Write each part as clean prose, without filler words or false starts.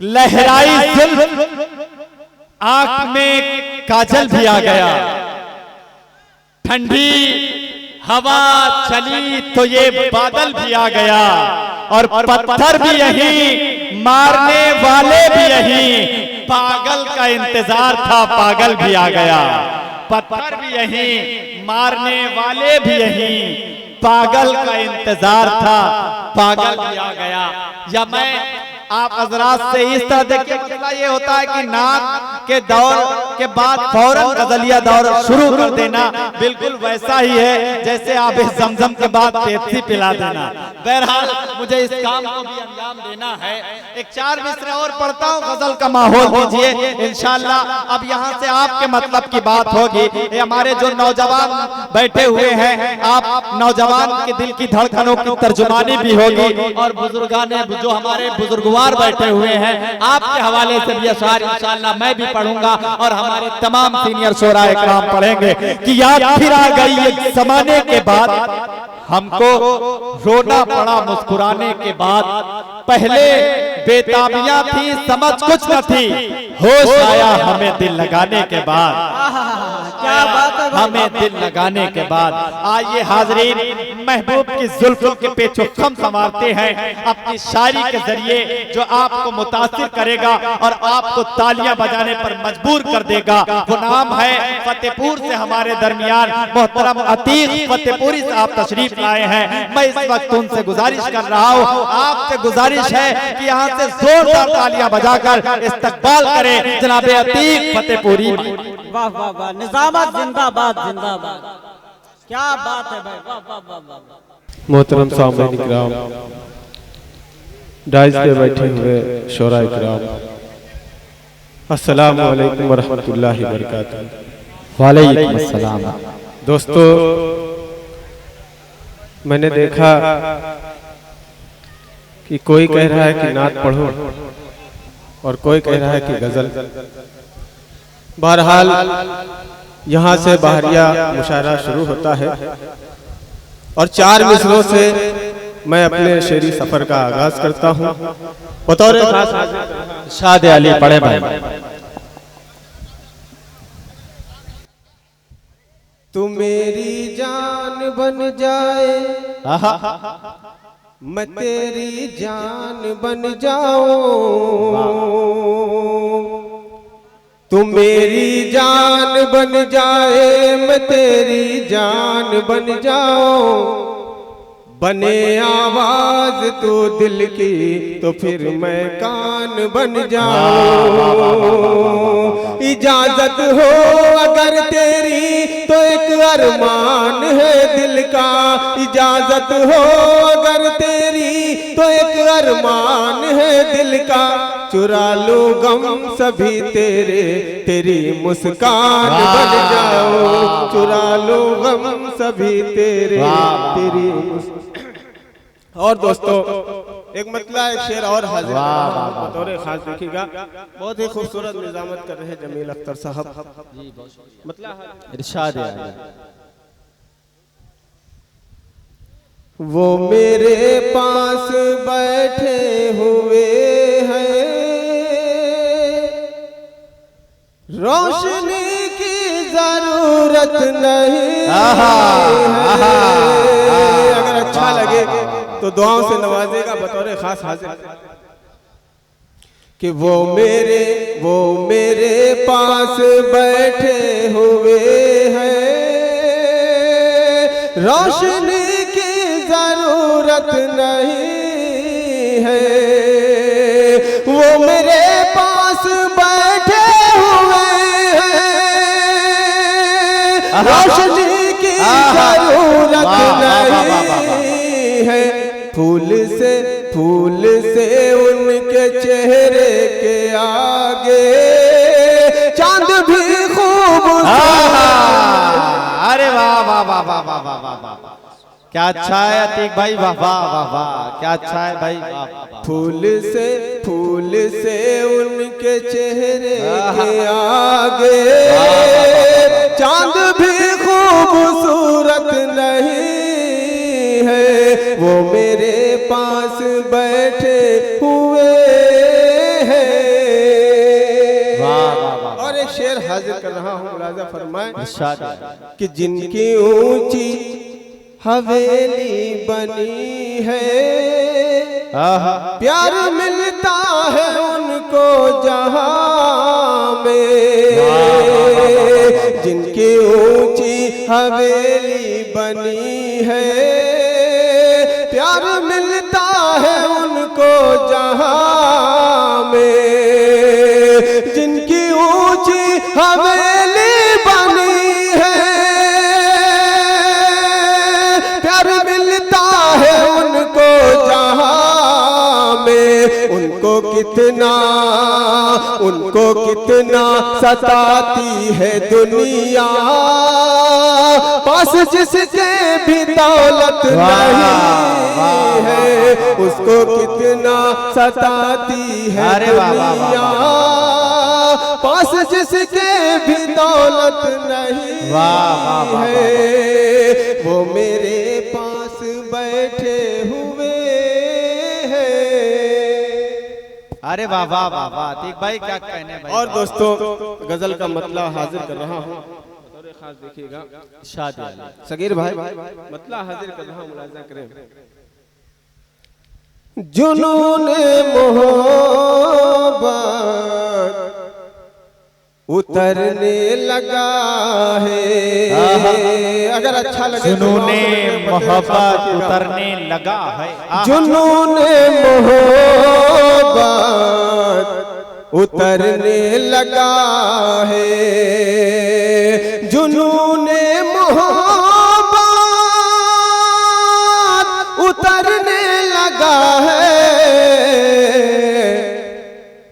लहराई जुल्फ, आंख में काजल भी आ गया। ठंडी हवा चली तो ये बादल भी आ गया, और पत्थर भी यही, मारने वाले भी यही, पागल का इंतजार था पागल भी आ गया। पत्थर भी यही, मारने वाले भी यही, पागल का इंतजार था पागल भी आ गया। या मैं आप हजरात से इस तरह देखिए, मसला ये होता है कि नात के दौर के बाद फौरन गजलिया दौर शुरू कर देना, बिल्कुल वैसा ही है जैसे आप इस जमजम के बाद पेप्सी पिला देना। बहरहाल मुझे इस काम को भी अंजाम देना है। एक 4 मिसरे और पढ़ता हूँ, गजल का माहौल दीजिए इंशाअल्लाह। अब यहाँ से आपके मतलब की बात होगी। ये हमारे जो नौजवान बैठे हुए हैं, आप नौजवान के दिल की धड़कनों की तर्जुमानी भी होगी, और बुजुर्गान जो हमारे बुजुर्गवार बैठे हुए हैं, आपके हवाले से भी अशआर इंशाअल्लाह मैं भी पढ़ूंगा, और हमारे तमाम सीनियर शोरा इकराम पढ़ेंगे कि याद फिर आ गई एक जमाने के बाद, हमको रोना पड़ा मुस्कुराने के बाद। पहले बेताबियां थी, समझ कुछ न थी, होश आया हमें दिल लगाने के बाद। क्या बात है, हमें दिल लगाने के बाद। आइए हाजरीन, महबूब की जुल्फों के पेचो खम संवारते हैं अपनी शायरी के जरिए, जो आपको मुतासिर करेगा और आपको तालियां बजाने पर मजबूर कर देगा। वो नाम है फतेहपुर से हमारे दरमियान मोहतरम अतीक फतेहपुरी से आप तशरीफ लाए हैं। मैं इस वक्त उनसे गुजारिश कर रहा हूँ, आपसे गुजारिश है कि यहाँ से जोरदार तालियां बजाकर इस्तकबाल करें जनाबे अतीक फतेहपुरी। वाह वाह वाह, निजामत जिंदाबाद जिंदाबाद। क्या बात है भाई, वाह वाह वाह वाह। मोहतरम सामईन इकराम, डाइस पे बैठे हुए शोरा इकराम, अस्सलामु अलैकुम व रहमतुल्लाहि व बरकातहू। वालेकुम अस्सलाम। दोस्तों, मैंने देखा कि कोई कह रहा है कि नात पढ़ो और कोई कह रहा है कि गजल। बहरहाल यहाँ से बहरिया मुशायरा शुरू होता है, और 4 मिसरों से मैं अपने शेरी सफर का आगाज करता हूँ। बतौर खास शाद अली पढ़े भाई। तू मेरी जान बन जाए, मैं तेरी जान बन जाऊं। तू मेरी जान बन जाए, मैं तेरी जान बन जाऊं। बने आवाज तो दिल की, तो फिर मैं कान बन जाऊं। इजाजत हो अगर तेरी, तो एक अरमान है दिल का। इजाजत हो अगर तेरी, तो एक अरमान है दिल का। चुरा लो गम सभी तेरे, तेरी मुस्कान बन जाओ। चुरा लो गम सभी तेरे, तेरी और दोस्तों, एक मतला एक शेर और हाजिर बतौर खास देखिएगा। बहुत ही खूबसूरत निजामत कर रहे हैं जमील अख्तर साहब। मतला इरशाद है। वो मेरे पास बैठे हुए हैं, रोशनी की जरूरत नहीं है। अगर अच्छा लगे तो दुआओं से नवाजेगा बतौर खास हाजिर कि वो मेरे पास बैठे हुए हैं, रोशनी की जरूरत नहीं है। वो मेरे पास बैठे हुए हैं, रोशनी की जरूरत नहीं है। फूल से उनके चेहरे के आगे चांद भी खूब। अरे वाह वाह वाह वाह वाह वाह वाह वाह, क्या अच्छा है अतीक भाई, वाह वाह वाह वाह, क्या अच्छा है भाई। फूल से उनके चेहरे के आगे चांद भी खूबसूरत नहीं है। वो मेरे पास बैठे हुए हैं, हाजिर कर रहा हूँ, मुलाजा फरमाए इरशाद कि जिनकी ऊंची हवेली बनी है, प्यार मिलता है उनको जहां में। जिनकी ऊंची हवेली बनी है, प्यार मिलता है उनको जहां में। जिनकी ऊंची हवेली बनी है, प्यार मिलता है उनको जहां में। उनको कितना सताती है दुनिया, पास जिसके भी दौलत नहीं है, उसको कितना सताती है दुनिया, पास जिसके भी दौलत नहीं है। वो मेरे पास बैठे हुए हैं। अरे वाह वाह वाह वाह, ठीक भाई क्या कहने भाई। और दोस्तों गजल का मतलब हाजिर कर रहा हूँ, खास देखिएगा। सगीर भाई मतलब हाजिर कर रहा हूँ, मुलाजा करें। जुनून मोहब्बत उतरने लगा है। अगर अच्छा लगे जुनून मोहब्बत उतरने लगा है। जुनून मोहब्बत उतरने लगा है। जुनून मोहब्बत उतरने लगा है।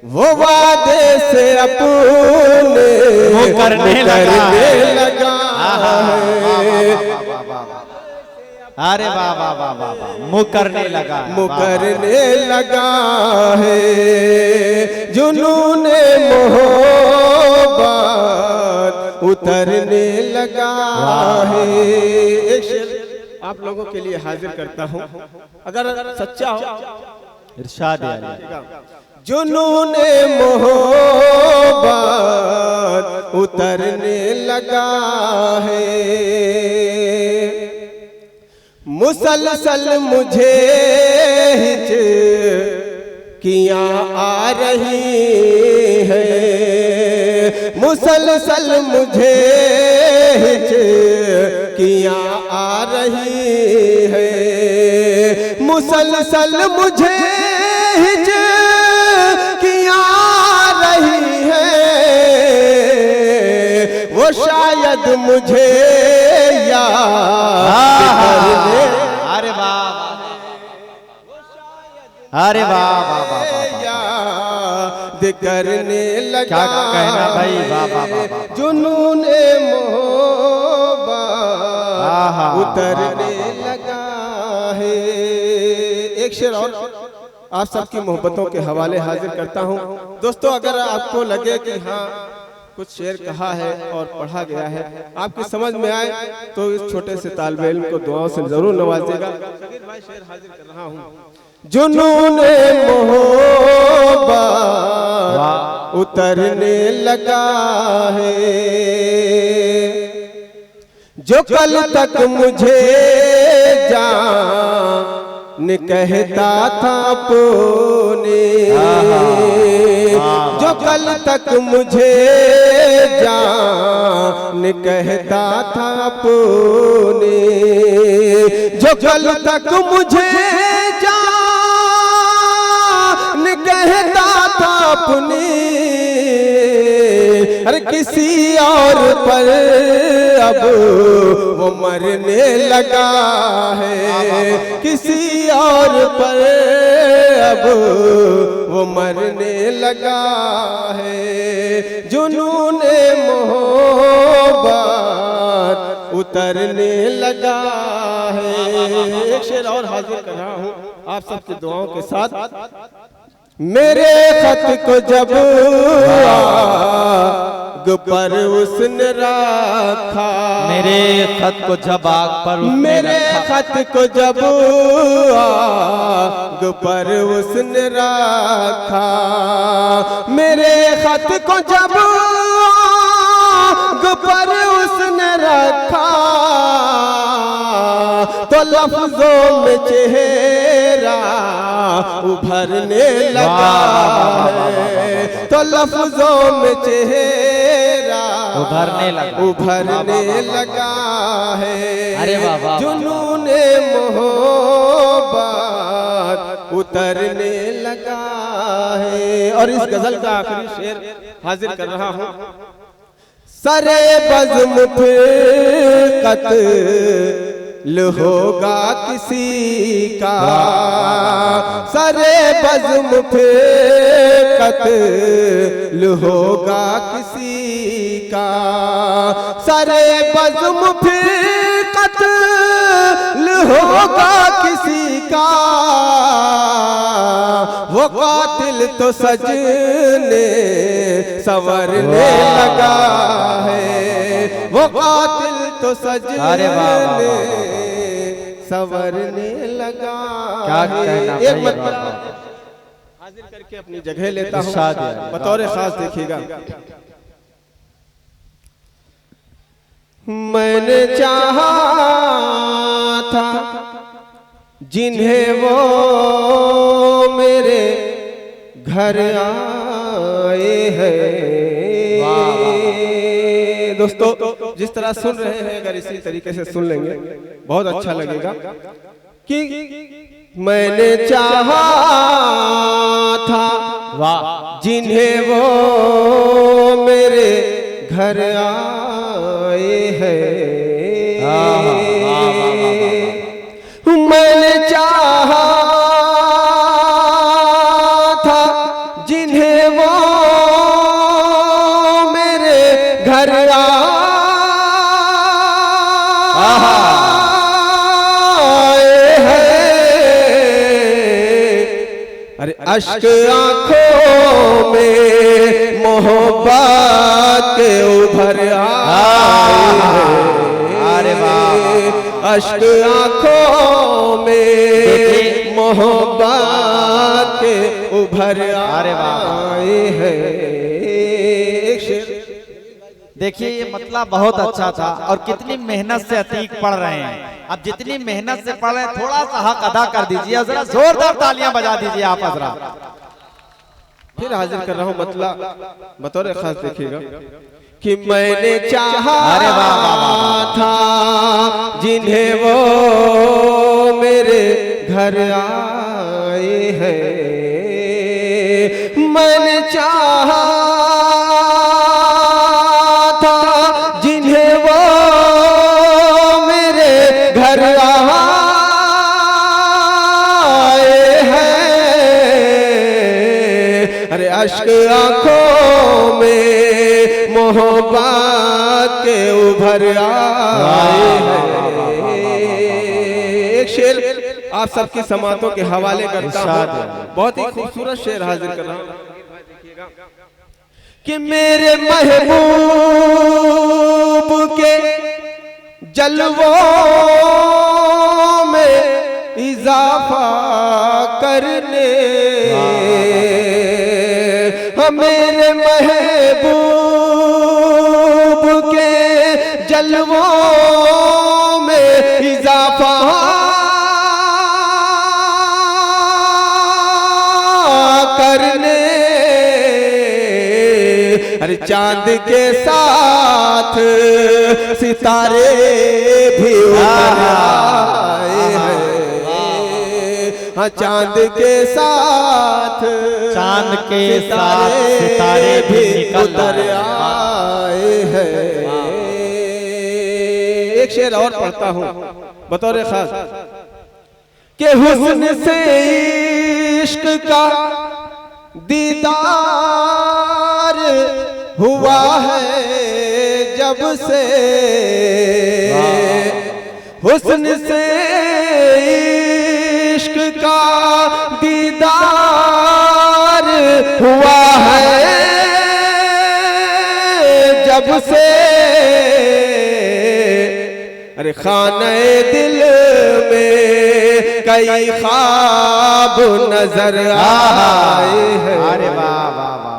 वो वादे से अपने करने लगा है। अरे वाह वाह वाह वाह वाह, मुकरने लगा है, मुकरने लगा है। जुनून मोहब्बत उतरने लगा है। एक शेर आप लोगों के लिए हाजिर करता हूँ, अगर सच्चा हो इरशाद है। जुनून मोहब्बत उतरने लगा है। मुसलसल मुझे हिचकियाँ आ रही है। मुसलसल मुझे हिचकियाँ आ रही है। मुसलसल मुझे हिचकियाँ आ रही है। वो शायद मुझे अरे वाह अरे वाह वाह वाह याद करने लगा। क्या कहना भाई, वाह वाह वाह। जुनून मोहब्बत उतरने लगा है। एक शेर और आप सबकी मोहब्बतों के हवाले हाजिर करता हूँ। दोस्तों अगर आपको लगे कि हाँ कुछ शेर कहा है और पढ़ा गया है, आपकी समझ में आए तो इस छोटे से तालिबे इल्म को दुआओं से जरूर नवाजिएगा। शेर हाजिर कर रहा हूँ। जुनून मोहब्बत उतरने लगा है। जो कल तक मुझे जान कहता था अपने, जो कल तक मुझे जान कहता था अपने, जो कल तक मुझे जान कहता था अपने, अरे किसी और पर अब वो मरने लगा है। किसी और पर अब वो मरने लगा है। जुनून मोहब्बत उतरने लगा है। एक शेर और हाजिर कर रहा हूँ आप सबकी दुआओं के साथ। मेरे खत को जब आग पर उसने रखा, मेरे खत को जब आग पर मेरे खत को जब आग पर उसने रखा, मेरे खत को जब रखा तो लफ्जों में चेहरा उभरने लगा है, तो लफ्जों में चेहरा उभरने लगा है। अरे वाह वाह, जुनूने मोहब्बत उतरने लगा है। और इस गजल का आखिरी शेर हाजिर कर रहा हूं। सरे बज़्म फिर कत्ल होगा किसी का, सरे बज़्म फिर कत्ल होगा किसी का, सरे बज़्म फिर कत्ल होगा किसी का। वो कातिल तो सजने संवरने लगा है, वो कातिल तो सजने संवरने लगा। क्या कहना एक मतलब हाजिर करके अपनी जगह लेता हूँ, बतौर खास देखिएगा। मैंने चाहा था जिन्हें वो मेरे घर आए हैं। दोस्तों जिस तरह सुन रहे हैं, अगर इसी तरीके से सुन लेंगे बहुत अच्छा लगेगा कि मैंने चाहा था जिन्हें वो मेरे घर आए हैं। मैंने चाहा था जिन्हें वो मेरे घर आए हैं। अरे अश्क आंखों में मोहब्बत के उभर आए हैं। अरे वाह, अश्क आंखों में मोहब्बत के उभर आए हैं। देखिए ये मतलब बहुत अच्छा था, और कितनी मेहनत से अतीक पढ़ रहे हैं। अब जितनी मेहनत से पढ़ रहे हैं, थोड़ा सा हक अदा कर दीजिए, जरा जोरदार तालियां बजा दीजिए आप हजरात। फिर हाजिर कर रहा हूँ मतलब बतौर खास देखिएगा कि मैंने चाहा था जिन्हें वो मेरे घर आए हैं। मैंने चाहा था जिन्हें वो मेरे घर आए हैं। अरे अश्क आंखों में मोहब्बत के उभर आए हैं। एक शेर आप सबकी समातों के हवाले करता हूं, बहुत ही खूबसूरत शेर हाजिर कर रहा हूं कि मेरे महबूब के जलवों में इजाफा करने, मेरे महबूब के जलवों में इजाफा करने। अरे चांद के साथ सितारे भी उतर आए हैं। हाँ चांद के साथ सितारे भी उतर आए हैं। एक शेर और पढ़ता हूँ बतौर खास कि हुस्न से इश्क का दीदार हुआ है जब से, हुस्न से इश्क का दीदार हुआ है जब से। अरे खाने दिल में कई ख्वाब नजर आए हैं। अरे वाह वाह वाह,